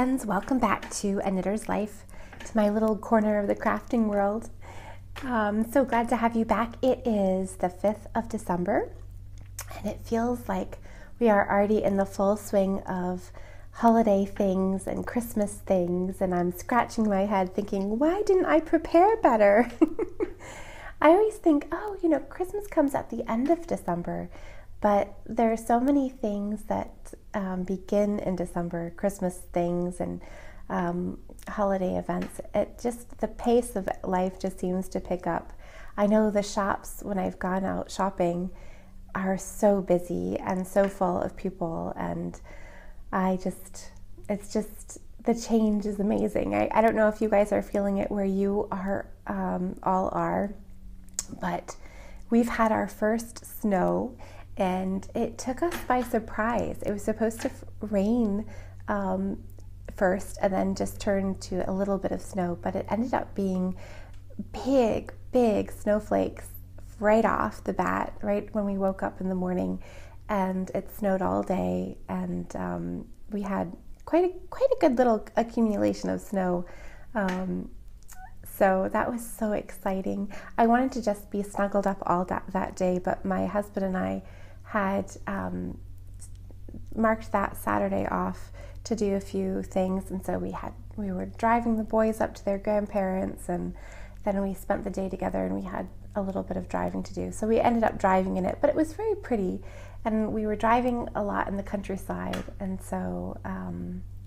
friends, welcome back to A Knitter's Life, to my little corner of the crafting world. So glad to have you back. It is the 5th of December, and it feels like we are already in the full swing of holiday things and Christmas things, and I'm scratching my head thinking, why didn't I prepare better? I always think, oh, Christmas comes at the end of December, but there are so many things that begin in December, Christmas things and holiday events. The pace of life just seems to pick up. I know the shops, when I've gone out shopping, are so busy and so full of people, and it's just, the change is amazing. I don't know if you guys are feeling it where you are, all are, but we've had our first snow, and it took us by surprise. It was supposed to rain first and then just turn to a little bit of snow, but it ended up being big snowflakes right off the bat, right when we woke up in the morning, and it snowed all day, and we had quite a good little accumulation of snow. So that was so exciting. I wanted to just be snuggled up all that day, but my husband and I had marked that Saturday off to do a few things, and so we were driving the boys up to their grandparents, and then we spent the day together, and we had a little bit of driving to do. So we ended up driving in it, but it was very pretty, and we were driving a lot in the countryside, and so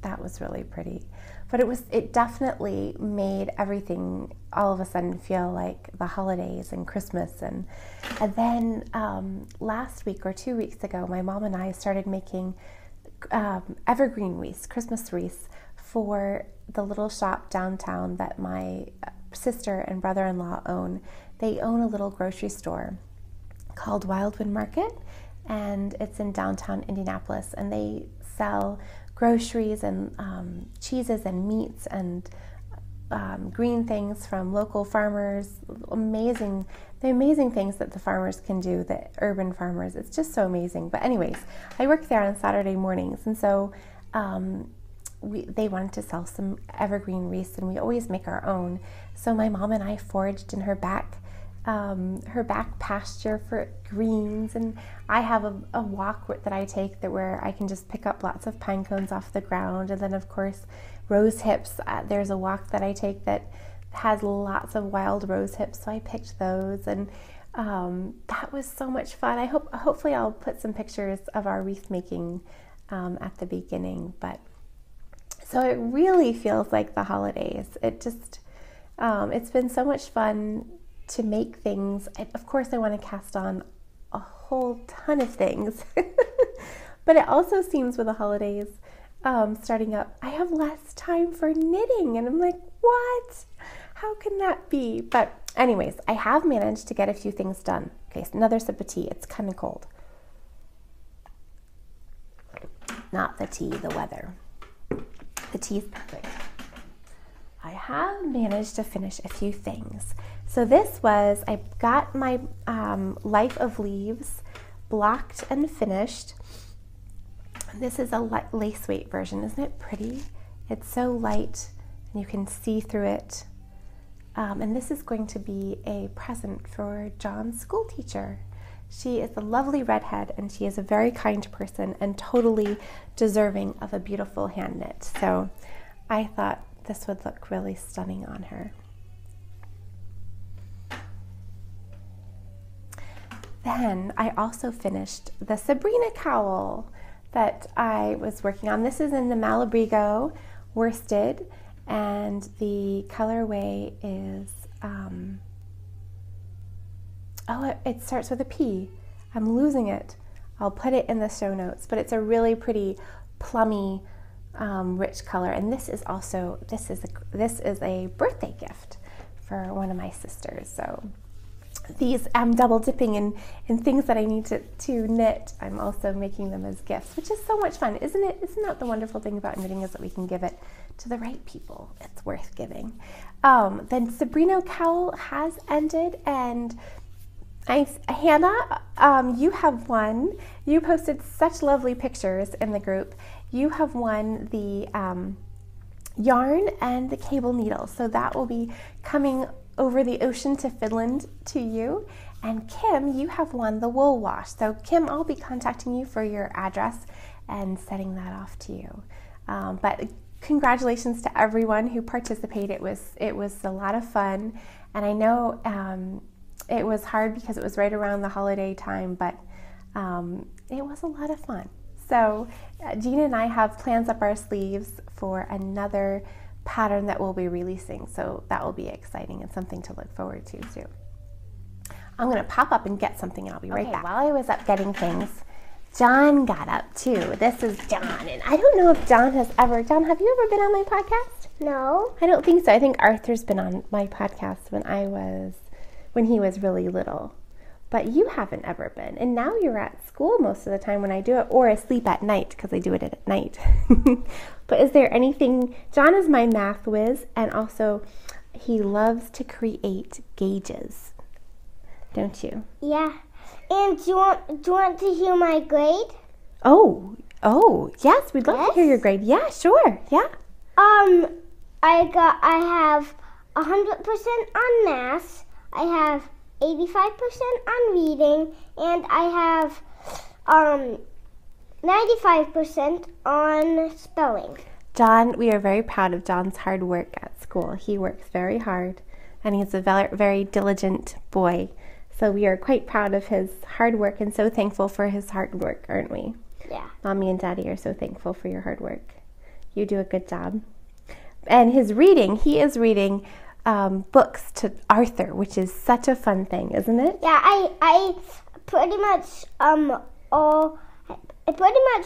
that was really pretty. But it definitely made everything all of a sudden feel like the holidays and Christmas. And then last week or 2 weeks ago, my mom and I started making evergreen wreaths, Christmas wreaths, for the little shop downtown that my sister and brother-in-law own. They own a little grocery store called Wildwood Market, and it's in downtown Indianapolis, and they sell groceries and cheeses and meats and green things from local farmers. The amazing things that the farmers can do, the urban farmers. It's just so amazing. But anyways, I work there on Saturday mornings, and so they wanted to sell some evergreen wreaths, and we always make our own. So my mom and I foraged in her back pasture for greens, and I have a walk that I take where I can just pick up lots of pine cones off the ground, and then of course rose hips. There's a walk that I take that has lots of wild rose hips, so I picked those, and that was so much fun. Hopefully I'll put some pictures of our wreath making at the beginning, but so it really feels like the holidays. It's been so much fun to make things. Of course, I want to cast on a whole ton of things, but it also seems with the holidays starting up, I have less time for knitting, and I'm like, what? How can that be? But anyways, I have managed to get a few things done. Okay, so another sip of tea. It's kind of cold. Not the tea, the weather. The tea's perfect. I have managed to finish a few things. So I got my Life of Leaves blocked and finished. This is a lace weight version. Isn't it pretty? It's so light, and you can see through it. And this is going to be a present for John's school teacher. She is a lovely redhead, and she is a very kind person and totally deserving of a beautiful hand knit. So I thought this would look really stunning on her. Then I also finished the Sabrina cowl that I was working on. This is in the Malabrigo worsted, and the colorway is, it starts with a P. I'm losing it. I'll put it in the show notes, but it's a really pretty plummy, rich color. And this is a birthday gift for one of my sisters. So these, I'm double dipping in things that I need to knit. I'm also making them as gifts, which is so much fun, isn't it? Isn't that the wonderful thing about knitting, is that we can give it to the right people? It's worth giving. Then Sabrina cowl has ended, and Hannah, you have won. You posted such lovely pictures in the group. You have won the yarn and the cable needle. So that will be coming over the ocean to Finland to you. And Kim, you have won the wool wash. So Kim, I'll be contacting you for your address and sending that off to you. But congratulations to everyone who participated. It was a lot of fun, and I know it was hard because it was right around the holiday time, but it was a lot of fun. So Gina and I have plans up our sleeves for another pattern that we'll be releasing, so that will be exciting and something to look forward to too. I'm going to pop up and get something and I'll be right back. While I was up getting things, John got up too. This is John, and I don't know if John, have you ever been on my podcast? No. I don't think so. I think Arthur's been on my podcast when he was really little. But you haven't ever been. And now you're at school most of the time when I do it, or asleep at night because I do it at night. But is there anything, John is my math whiz, and also he loves to create gauges. Don't you? Yeah. And do you want to hear my grade? Oh, yes, we'd love to hear your grade. Yeah, sure. Yeah. I have 100% on math. I have 85% on reading, and I have 95% on spelling. John, we are very proud of John's hard work at school. He works very hard, and he's a very, very diligent boy. So we are quite proud of his hard work and so thankful for his hard work, aren't we? Yeah. Mommy and Daddy are so thankful for your hard work. You do a good job. And his reading, he is reading books to Arthur, which is such a fun thing, isn't it? Yeah, I pretty much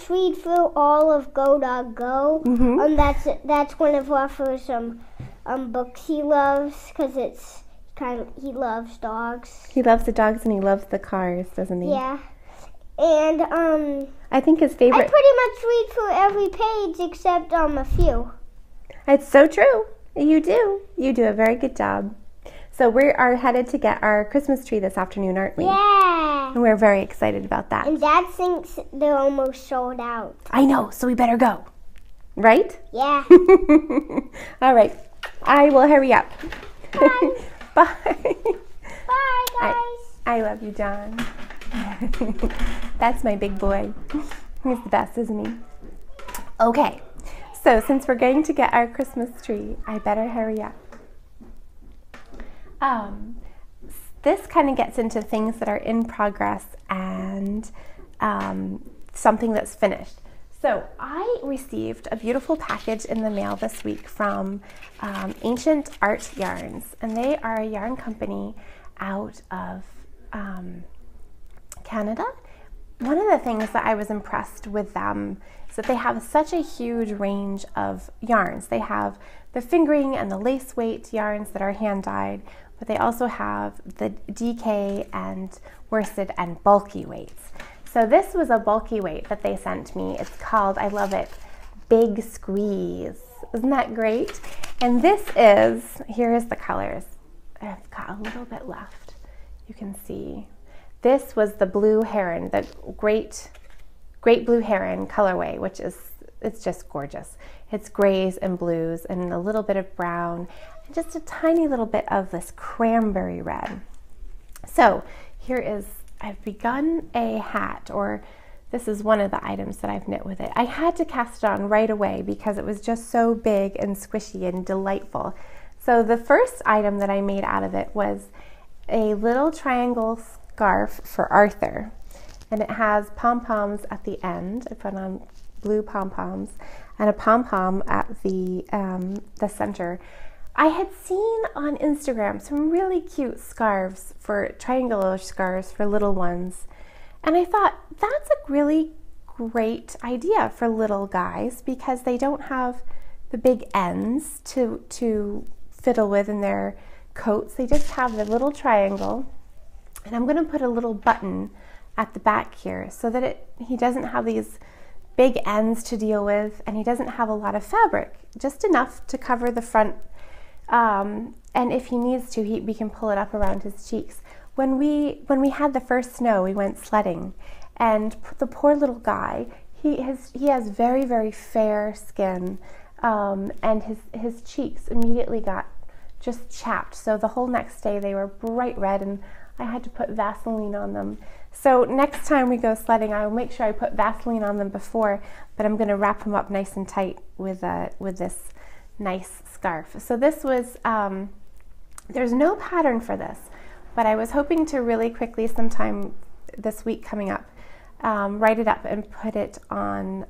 read through all of Go Dog Go. Mm-hmm. That's one of Arthur's books he loves because he loves dogs. He loves the dogs and he loves the cars, doesn't he? Yeah. And I think his favorite. I pretty much read through every page except a few. It's so true. You do. You do a very good job. So we are headed to get our Christmas tree this afternoon, aren't we? Yeah. And we're very excited about that. And Dad thinks they're almost sold out. I know, so we better go. Right? Yeah. All right. I will hurry up. Bye. Bye. Bye, guys. I love you, John. That's my big boy. He's the best, isn't he? Okay. So since we're going to get our Christmas tree, I better hurry up. This kind of gets into things that are in progress and something that's finished. So I received a beautiful package in the mail this week from Ancient Art Yarns, and they are a yarn company out of Canada. One of the things that I was impressed with them is that they have such a huge range of yarns. They have the fingering and the lace weight yarns that are hand dyed, but they also have the DK and worsted and bulky weights. So this was a bulky weight that they sent me. It's called, I love it, Big Squeeze. Isn't that great? And this is, here is the colors. I've got a little bit left. You can see. This was the blue heron, the great blue heron colorway, which is, it's just gorgeous. It's grays and blues and a little bit of brown and just a tiny little bit of this cranberry red. So here is, I've begun a hat, or this is one of the items that I've knit with it. I had to cast it on right away because it was just so big and squishy and delightful. So the first item that I made out of it was a little triangle scarf for Arthur, and it has pom-poms at the end. I put on blue pom-poms and a pom-pom at the center. I had seen on Instagram some really cute scarves, for triangular scarves for little ones, and I thought that's a really great idea for little guys because they don't have the big ends to fiddle with in their coats. They just have the little triangle, and I'm going to put a little button at the back here so that he doesn't have these big ends to deal with, and he doesn't have a lot of fabric, just enough to cover the front. And if he needs to, we can pull it up around his cheeks. When we had the first snow, we went sledding, and the poor little guy, he has very, very fair skin, and his cheeks immediately got just chapped. So the whole next day they were bright red, and I had to put Vaseline on them. So next time we go sledding, I'll make sure I put Vaseline on them before, but I'm going to wrap them up nice and tight with this nice scarf. So this was, there's no pattern for this, but I was hoping to really quickly sometime this week coming up, write it up and put it on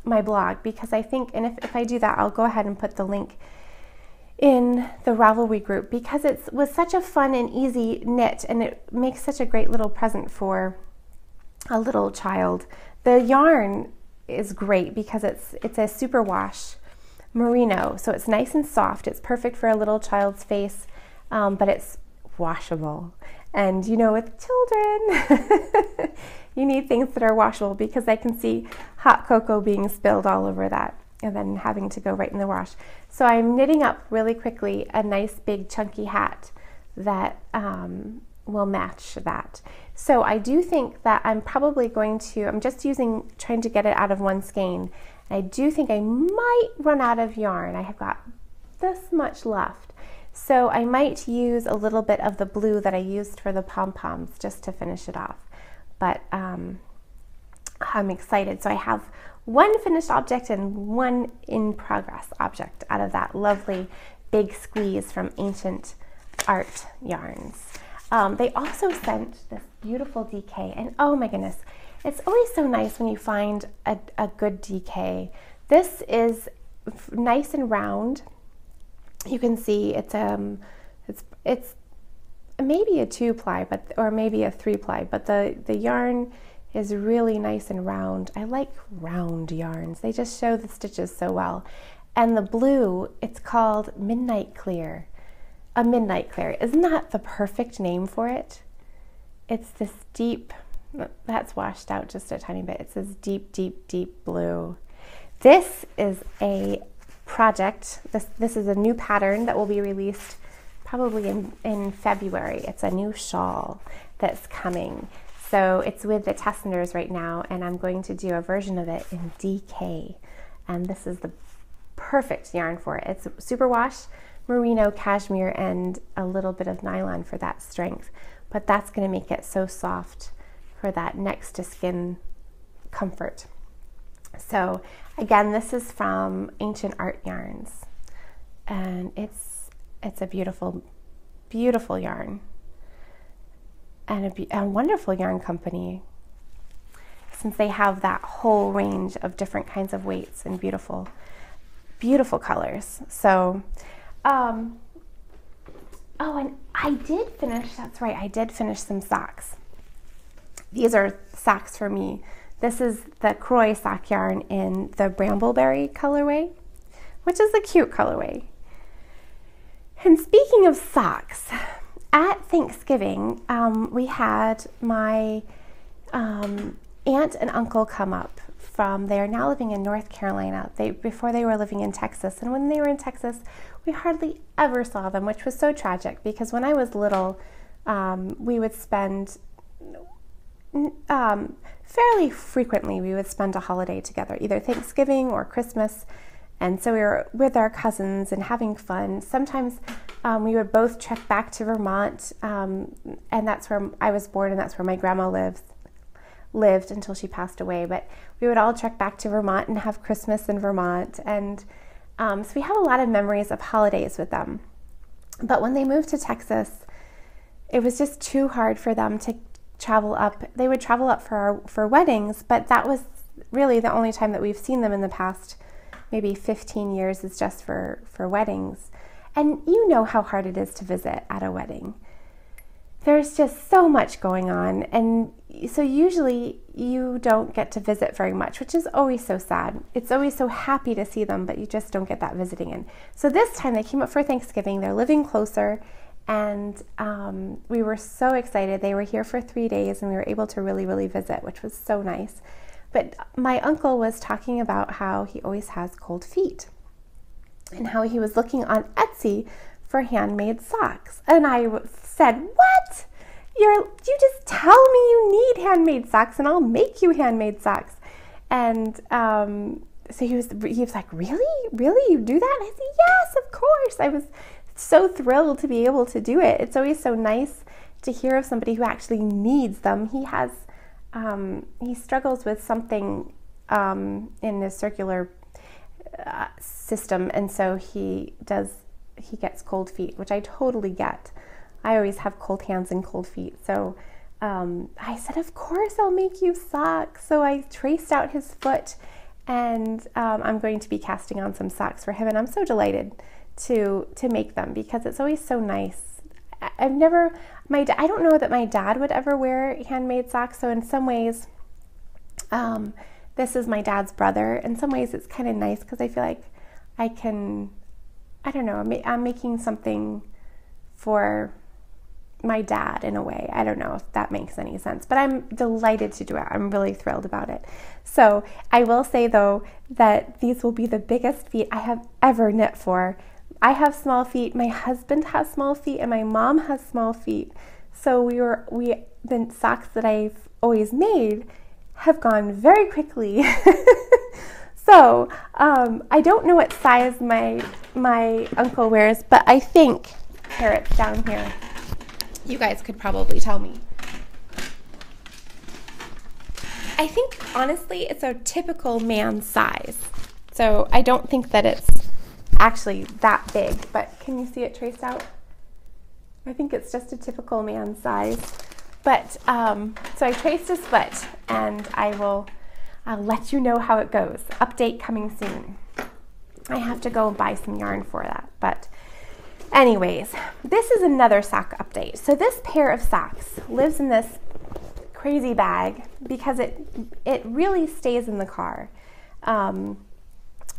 my blog, because I think, and if I do that, I'll go ahead and put the link in the Ravelry group, because it was such a fun and easy knit, and it makes such a great little present for a little child. The yarn is great because it's a superwash merino, so it's nice and soft. It's perfect for a little child's face, but it's washable. And you know, with children, you need things that are washable, because I can see hot cocoa being spilled all over that and then having to go right in the wash. So I'm knitting up really quickly a nice big chunky hat that will match that. So I do think that I'm probably going to, I'm just trying to get it out of one skein. I do think I might run out of yarn. I have got this much left. So I might use a little bit of the blue that I used for the pom-poms just to finish it off. But I'm excited. So I have one finished object and one in progress object out of that lovely big squeeze from Ancient Art Yarns. They also sent this beautiful DK, and oh my goodness, it's always so nice when you find a good DK. This is nice and round. You can see it's maybe a 2-ply, or maybe a 3-ply, but the yarn is really nice and round. I like round yarns. They just show the stitches so well. And the blue, it's called Midnight Clear. A Midnight Clear. Isn't that the perfect name for it? It's this deep, that's washed out just a tiny bit. It's this deep, deep, deep blue. This is a project. This is a new pattern that will be released probably in February. It's a new shawl that's coming. So it's with the Tessenders right now, and I'm going to do a version of it in DK. And this is the perfect yarn for it. It's superwash, merino, cashmere, and a little bit of nylon for that strength. But that's going to make it so soft for that next to skin comfort. So again, this is from Ancient Art Yarns, and it's a beautiful, beautiful yarn, and a wonderful yarn company, since they have that whole range of different kinds of weights and beautiful, beautiful colors. So, oh, and I did finish, that's right, I did finish some socks. These are socks for me. This is the Croy sock yarn in the Brambleberry colorway, which is a cute colorway. And speaking of socks, at Thanksgiving, we had my aunt and uncle come up they are now living in North Carolina. Before they were living in Texas, and when they were in Texas, we hardly ever saw them, which was so tragic, because when I was little, we would spend fairly frequently, we would spend a holiday together, either Thanksgiving or Christmas. And so we were with our cousins and having fun. Sometimes we would both trek back to Vermont, and that's where I was born, and that's where my grandma lived until she passed away. But we would all trek back to Vermont and have Christmas in Vermont. And so we have a lot of memories of holidays with them. But when they moved to Texas, it was just too hard for them to travel up. They would travel up for weddings, but that was really the only time that we've seen them in the past maybe 15 years is just for weddings. And you know how hard it is to visit at a wedding. There's just so much going on, and so usually you don't get to visit very much, which is always so sad. It's always so happy to see them, but you just don't get that visiting in. So this time they came up for Thanksgiving. They're living closer, and we were so excited. They were here for 3 days, and we were able to really, really visit, which was so nice. But my uncle was talking about how he always has cold feet, and how he was looking on Etsy for handmade socks. And I said, what? You just tell me you need handmade socks and I'll make you handmade socks. And he was like, really, you do that? And I said, yes, of course. I was so thrilled to be able to do it. It's always so nice to hear of somebody who actually needs them. He has, he struggles with something in his circular system, and so he gets cold feet, which I totally get. I always have cold hands and cold feet. So I said, of course, I'll make you socks. So I traced out his foot, and I'm going to be casting on some socks for him. And I'm so delighted to make them, because it's always so nice. I don't know that my dad would ever wear handmade socks. So in some ways, this is my dad's brother. In some ways it's kind of nice, because I feel like I'm making something for my dad in a way. I don't know if that makes any sense, but I'm delighted to do it. I'm really thrilled about it. So I will say though that these will be the biggest feet I have ever knit for. I have small feet, my husband has small feet, and my mom has small feet. So the socks that I've always made have gone very quickly. So I don't know what size my uncle wears, but I think, here, it's down here. You guys could probably tell me. I think, honestly, it's a typical man size. So I don't think that it's actually that big, but can you see it traced out? I think it's just a typical man size. But, so I traced his foot, and I'll let you know how it goes. Update coming soon. I have to go and buy some yarn for that, but anyways, this is another sock update. So this pair of socks lives in this crazy bag because it really stays in the car.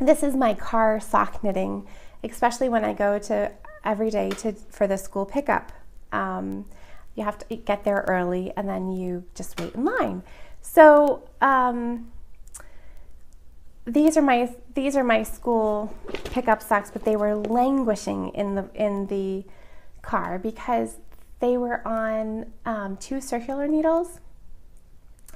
This is my car sock knitting, especially when I go to every day for the school pickup. You have to get there early, and then you just wait in line. So these are my school pickup socks, but they were languishing in the car because they were on 2 circular needles,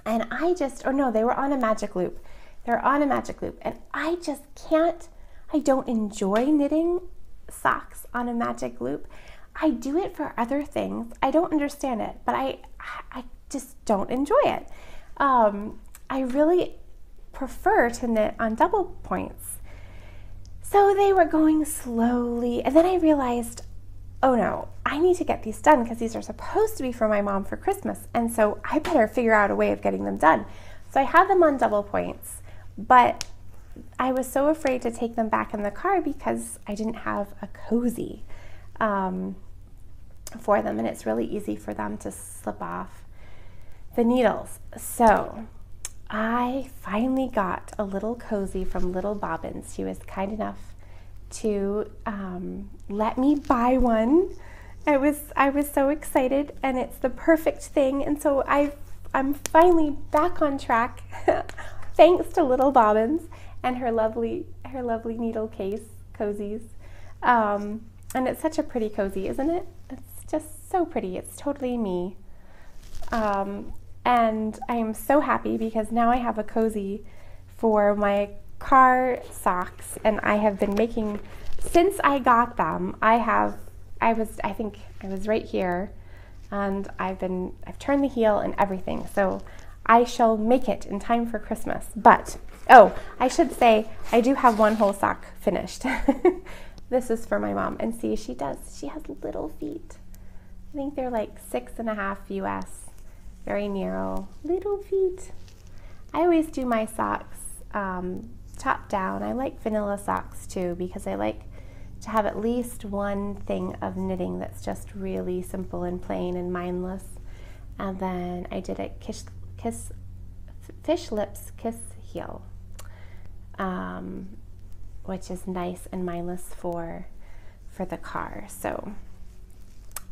and they were on a magic loop. They're on a magic loop, and I just can't. I don't enjoy knitting socks on a magic loop. I do it for other things. I don't understand it, but I just don't enjoy it. I really prefer to knit on double points. So they were going slowly, and then I realized, oh no, I need to get these done because these are supposed to be for my mom for Christmas, and so I better figure out a way of getting them done. So I had them on double points, but I was so afraid to take them back in the car because I didn't have a cozy for them, and it's really easy for them to slip off the needles. So I finally got a little cozy from Little Bobbins. She was kind enough to let me buy one. I was so excited, and it's the perfect thing, and so I'm finally back on track thanks to Little Bobbins and her lovely needle case cozies. And it's such a pretty cozy, isn't it? It's just so pretty. It's totally me. And I am so happy because now I have a cozy for my car socks, and I have been making, since I got them, I think I was right here, and I've turned the heel and everything, so I shall make it in time for Christmas. But, oh, I should say, I do have one whole sock finished. This is for my mom, and see, she has little feet. I think they're like 6.5 US, very narrow, little feet. I always do my socks top down. I like vanilla socks too, because I like to have at least one thing of knitting that's just really simple and plain and mindless. And then I did a fish lips kiss heel, which is nice and mindless for the car. So,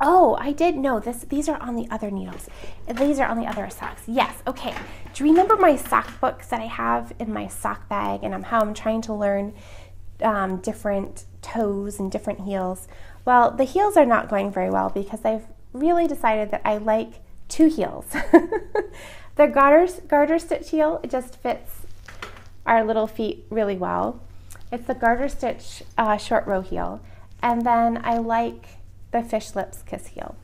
oh, I did know this. These are on the other needles. These are on the other socks. Yes. Okay. Do you remember my sock books that I have in my sock bag, and how I'm trying to learn different toes and different heels? Well, the heels are not going very well because I've really decided that I like 2 heels. The garter stitch heel, it just fits our little feet really well. It's the garter stitch short row heel, and then I like the fish lips kiss heel.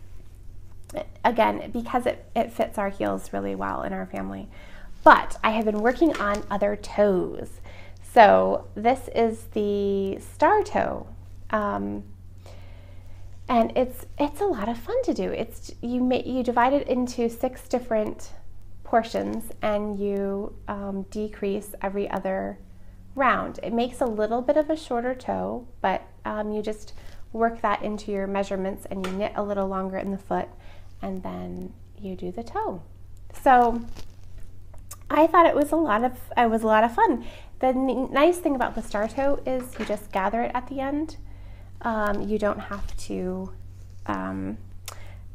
Again, because it fits our heels really well in our family. But I have been working on other toes. So this is the star toe. And it's a lot of fun to do. You divide it into 6 different portions, and you decrease every other round. It makes a little bit of a shorter toe, but you just work that into your measurements, and you knit a little longer in the foot, and then you do the toe. So I thought it was a lot of fun. The nice thing about the star toe is you just gather it at the end. You don't have to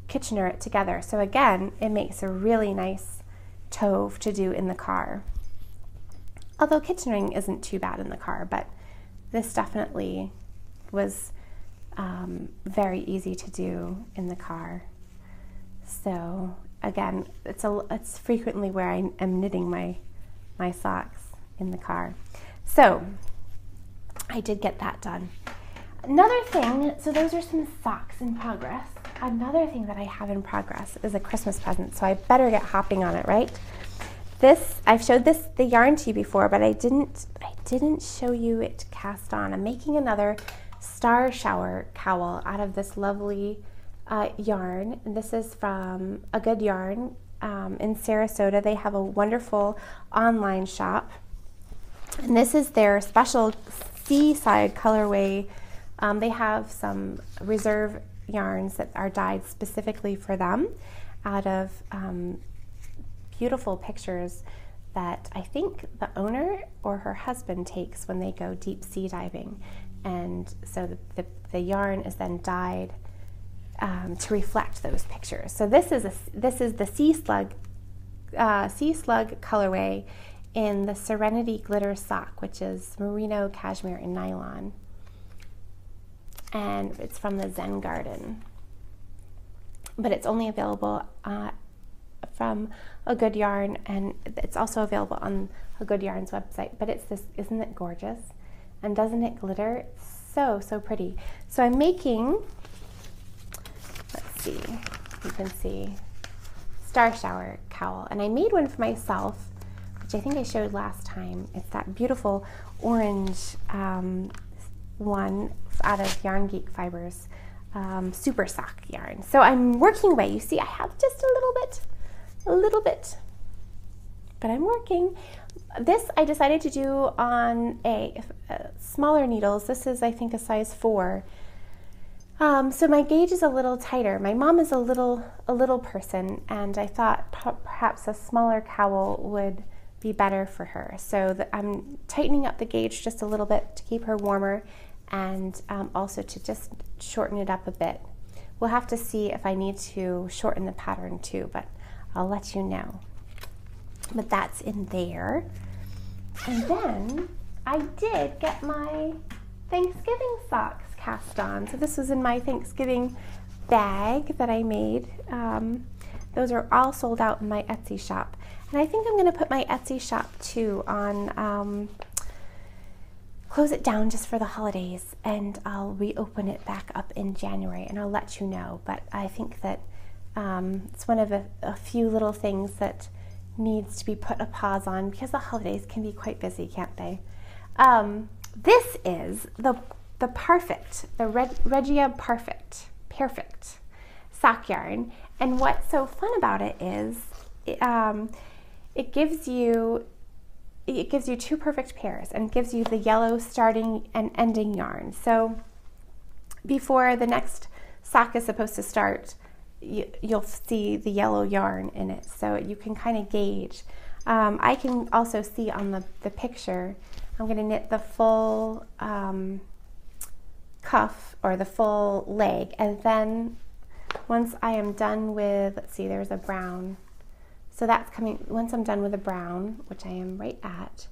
Kitchener it together. So again, it makes a really nice toe to do in the car. Although Kitchenering isn't too bad in the car, but this definitely was very easy to do in the car. So again, it's frequently where I am knitting my socks in the car. So I did get that done. Another thing, so those are some socks in progress. Another thing that I have in progress is a Christmas present, so I better get hopping on it, right? I've showed the yarn to you before, but I didn't show you it cast on. I'm making another Star Shower cowl out of this lovely yarn. And this is from A Good Yarn in Sarasota. They have a wonderful online shop. And this is their special seaside colorway. They have some reserve yarns that are dyed specifically for them out of beautiful pictures that I think the owner or her husband takes when they go deep sea diving. And so the yarn is then dyed to reflect those pictures. So this is the Sea Slug colorway in the Serenity Glitter Sock, which is merino, cashmere, and nylon. And it's from the Zen Garden. But it's only available from A Good Yarn, and it's also available on A Good Yarn's website. But isn't it gorgeous? And doesn't it glitter? It's so, so pretty. So I'm making, let's see, you can see, Star Shower cowl. And I made one for myself, which I think I showed last time. It's that beautiful orange one out of Yarn Geek Fibers, Super Sock yarn. So I'm working away. You see, I have just a little bit, but I'm working. This I decided to do on a smaller needles. This is, I think, a size 4. So my gauge is a little tighter. My mom is a little person, and I thought perhaps a smaller cowl would be better for her. So I'm tightening up the gauge just a little bit to keep her warmer, and also to just shorten it up a bit. We'll have to see if I need to shorten the pattern too, but I'll let you know. But that's in there. And then I did get my Thanksgiving socks cast on. So this was in my Thanksgiving bag that I made. Those are all sold out in my Etsy shop. And I think I'm going to put my Etsy shop too on, close it down just for the holidays, and I'll reopen it back up in January, and I'll let you know. But I think that it's one of a few little things that needs to be put a pause on, because the holidays can be quite busy, can't they? This is the Regia Perfect sock yarn, and what's so fun about it is it gives you 2 perfect pairs, and gives you the yellow starting and ending yarn. So before the next sock is supposed to start, you'll see the yellow yarn in it, so you can kind of gauge. I can also see on the picture, I'm going to knit the full cuff, or the full leg, and then once I am done with, let's see, there's a brown. So that's coming, once I'm done with the brown, which I am right at,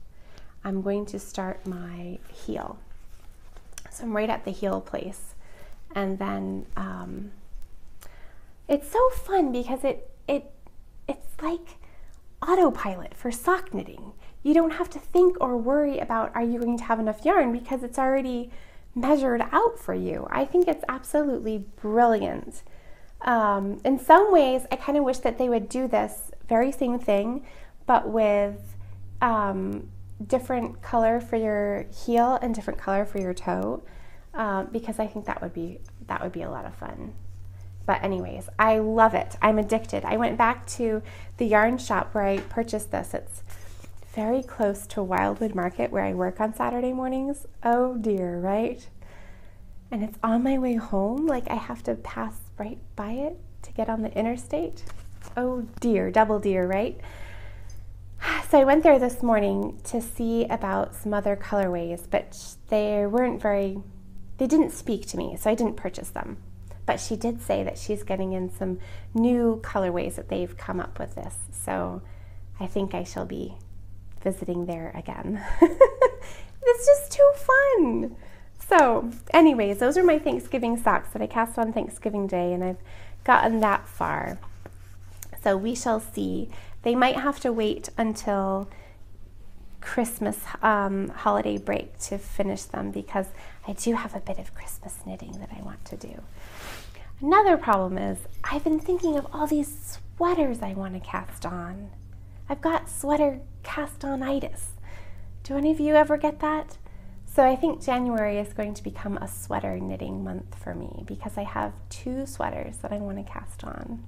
I'm going to start my heel. So I'm right at the heel place. And then it's so fun because it's like autopilot for sock knitting. you don't have to think or worry about, are you going to have enough yarn, because it's already measured out for you. I think it's absolutely brilliant. In some ways, I kind of wish that they would do this very same thing, but with different color for your heel and different color for your toe, because I think that would be a lot of fun. But anyways, I love it. I'm addicted. I went back to the yarn shop where I purchased this. It's very close to Wildwood Market where I work on Saturday mornings. Oh dear, right? And it's on my way home. Like, I have to pass right by it to get on the interstate. Oh dear, double dear, right? So I went there this morning to see about some other colorways, but they didn't speak to me, so I didn't purchase them. But she did say that she's getting in some new colorways that they've come up with this. So I think I shall be visiting there again. It's just too fun. So anyways, those are my Thanksgiving socks that I cast on Thanksgiving Day, and I've gotten that far. So we shall see. They might have to wait until Christmas holiday break to finish them, because I do have a bit of Christmas knitting that I want to do. Another problem is I've been thinking of all these sweaters I want to cast on. I've got sweater cast-on-itis. Do any of you ever get that? So I think January is going to become a sweater knitting month for me, because I have 2 sweaters that I want to cast on.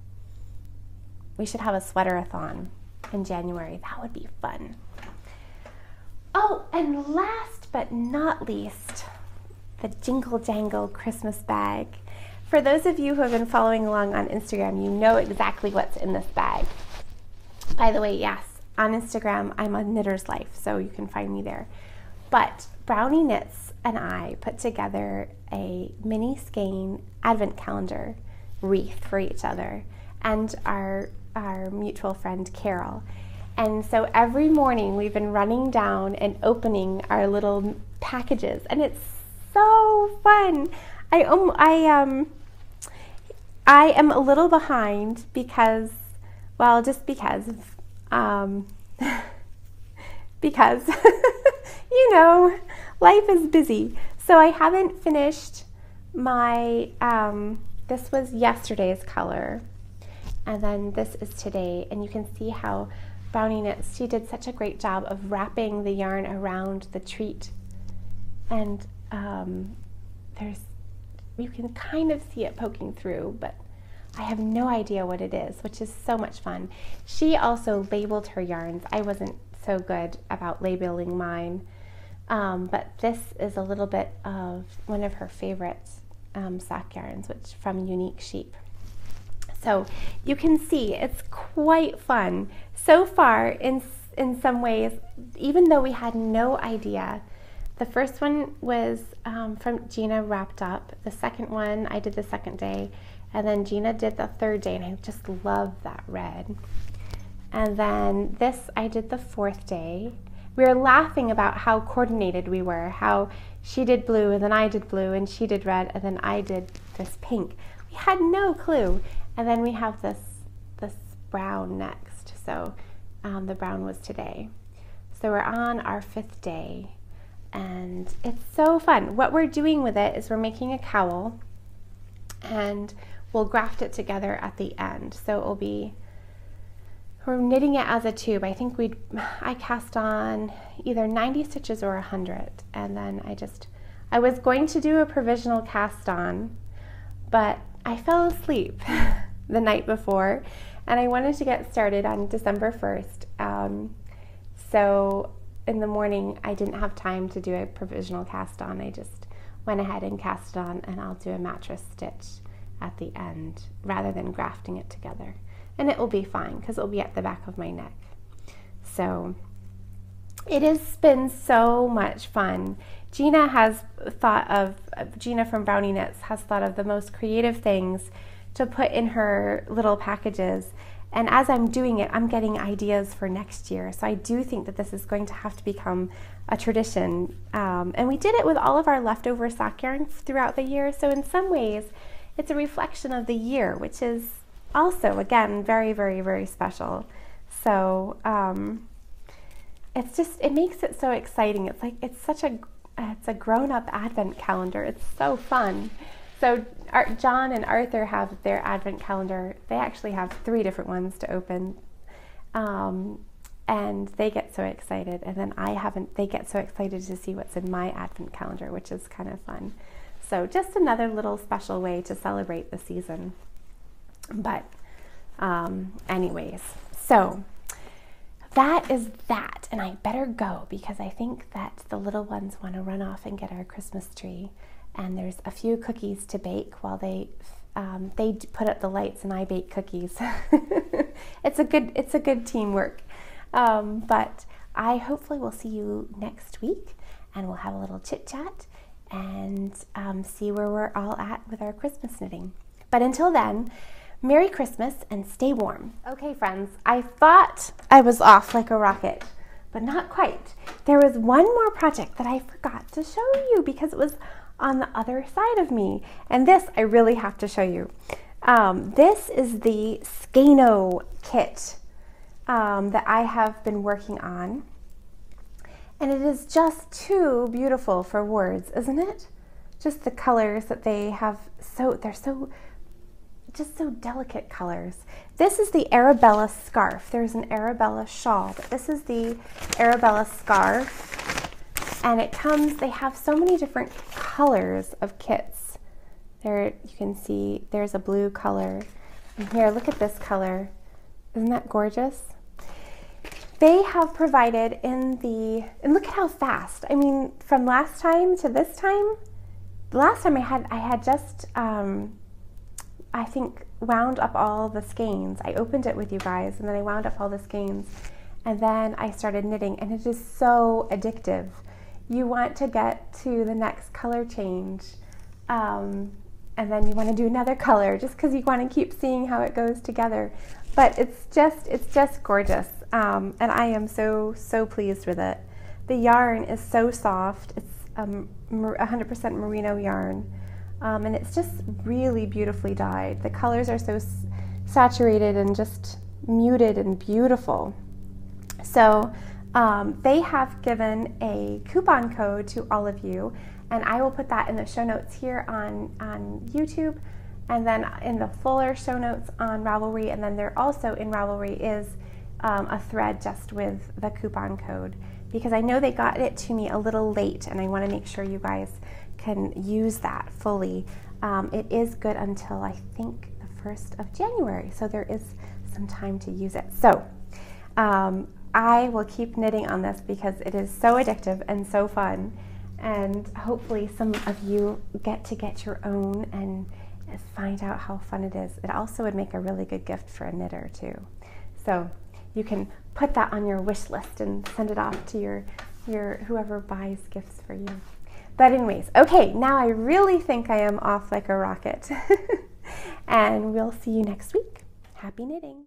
We should have a sweater-a-thon in January. That would be fun. Oh, and last but not least, the Jingle Jangle Christmas bag. For those of you who have been following along on Instagram, you know exactly what's in this bag. By the way, yes, on Instagram, I'm on Knitter's Life, so you can find me there. But Brownie Knits and I put together a mini skein advent calendar wreath for each other, and our mutual friend Carol. And so every morning we've been running down and opening our little packages, and it's so fun. I am a little behind because, well, just because, because, you know, life is busy. So I haven't finished my, this was yesterday's color, and then this is today, and you can see how Brownie Knits, she did such a great job of wrapping the yarn around the treat, and you can kind of see it poking through, but I have no idea what it is, which is so much fun. She also labeled her yarns. I wasn't so good about labeling mine, but this is a little bit of one of her favorite sock yarns, which from Unique Sheep. So you can see it's quite fun. So far, in some ways, even though we had no idea, the first one was from Gina wrapped up. The second one I did the second day, and then Gina did the third day, and I just love that red. And then this I did the 4th day. We were laughing about how coordinated we were, how she did blue, and then I did blue, and she did red, and then I did this pink. We had no clue. And then we have this brown next. So the brown was today. So we're on our 5th day, and it's so fun. What we're doing with it is we're making a cowl, and we'll graft it together at the end. So it will be, we're knitting it as a tube. I think I cast on either 90 stitches or 100, and then I was going to do a provisional cast on, but I fell asleep the night before, and I wanted to get started on December 1st. So in the morning, I didn't have time to do a provisional cast on. I just went ahead and cast it on, and I'll do a mattress stitch at the end rather than grafting it together. And it will be fine because it will be at the back of my neck. So it has been so much fun. Gina from Brownie Knits has thought of the most creative things to put in her little packages. And as I'm doing it, I'm getting ideas for next year. So I do think that this is going to have to become a tradition. And we did it with all of our leftover sock yarn throughout the year. So in some ways, it's a reflection of the year, which is also, again, very, very, very special. So it's just, it makes it so exciting. It's like, it's a grown-up advent calendar. It's so fun. So John and Arthur have their advent calendar. They actually have 3 different ones to open. And they get so excited, and then they get so excited to see what's in my advent calendar, which is kind of fun. So just another little special way to celebrate the season. But anyways, so that is that, and I better go because I think that the little ones want to run off and get our Christmas tree, and there's a few cookies to bake while they put up the lights and I bake cookies. It's a good teamwork. But I hopefully will see you next week, and we'll have a little chit chat and see where we're all at with our Christmas knitting. But until then, Merry Christmas and stay warm. Okay, friends, I thought I was off like a rocket, but not quite. There was one more project that I forgot to show you because it was on the other side of me, and this I really have to show you. This is the Skeino kit that I have been working on, and it is just too beautiful for words, isn't it? Just the colors that they have, they're just so delicate colors. This is the Arabella scarf. There's an Arabella shawl, but this is the Arabella scarf, and they have so many different colors of kits. There you can see there's a blue color, and here, look at this color. Isn't that gorgeous? They have provided and look at how fast. I mean, from last time to this time, the last time I had just, I think, wound up all the skeins. I opened it with you guys, and then I wound up all the skeins, and then I started knitting, and it is so addictive. You want to get to the next color change, and then you want to do another color just because you want to keep seeing how it goes together. But it's just gorgeous, and I am so pleased with it. The yarn is so soft. It's 100% merino yarn, and it's just really beautifully dyed. The colors are so saturated and just muted and beautiful. So they have given a coupon code to all of you, and I will put that in the show notes here on YouTube, and then in the fuller show notes on Ravelry, and then there also in Ravelry is a thread just with the coupon code, because I know they got it to me a little late, and I want to make sure you guys can use that fully. It is good until I think the 1st of January, so there is some time to use it. So I will keep knitting on this because it is so addictive and so fun, and hopefully some of you get your own and find out how fun it is. It also would make a really good gift for a knitter too. So you can put that on your wish list and send it off to your whoever buys gifts for you. But anyways, okay, now I really think I am off like a rocket. And we'll see you next week. Happy knitting.